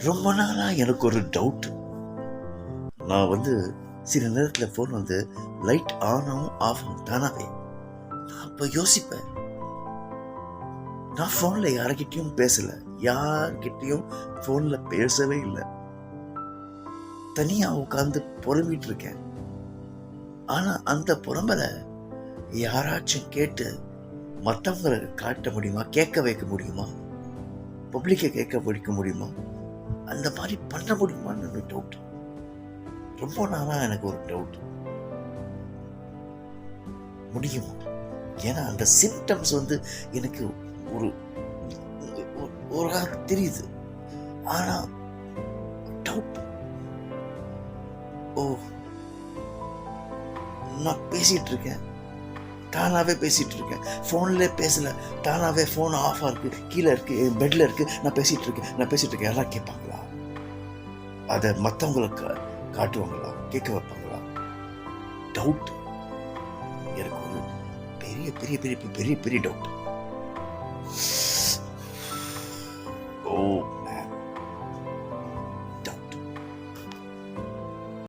ரொம்ப நாளா எனக்கு ஒரு டவுட். நான் சில நேரத்தில் ஃபோன் லைட் ஆன் ஆகும் ஆஃப் ஆகும் தானாவே. நான் அப்போ யோசிப்பேன், நான் ஃபோனில் யார்கிட்டையும் பேசலை, யார்கிட்டையும் ஃபோனில் பேசவே இல்லை, தனியாக உட்காந்து புலம்பிட்டு இருக்கேன். ஆனால் அந்த புலம்பலை யாராச்சும் கேட்டு மற்றவங்களை காட்ட முடியுமா, கேட்க வைக்க முடியுமா, பப்ளிக்கை கேட்க வைக்க முடியுமா, அந்த மாதிரி பண்ண முடியுமான்னு ஒரு டவுட். ரொம்ப நாளா எனக்கு ஒரு டவுட், முடியுமா? ஏன்னா அந்த சிம்டம்ஸ் எனக்கு ஒரு ஒரு தெரியுது. ஆனா டவுட், ஓ நான் பேசிட்டு இருக்கேன், தானாவே பேசிட்டு இருக்கேன், போன்ல பேசல, தானாவே போன் ஆஃபா இருக்கு, கீழே இருக்கு, பெட்ல இருக்கு, நான் பேசிட்டு இருக்கேன். யாராவது கேட்பாங்களா? அதை மற்றவங்களுக்கு காட்டுவாங்களா, கேட்க வைப்பாங்களா? டவுட். எனக்கு ஒரு பெரிய பெரிய பெரிய பெரிய பெரிய டவுட். ஓ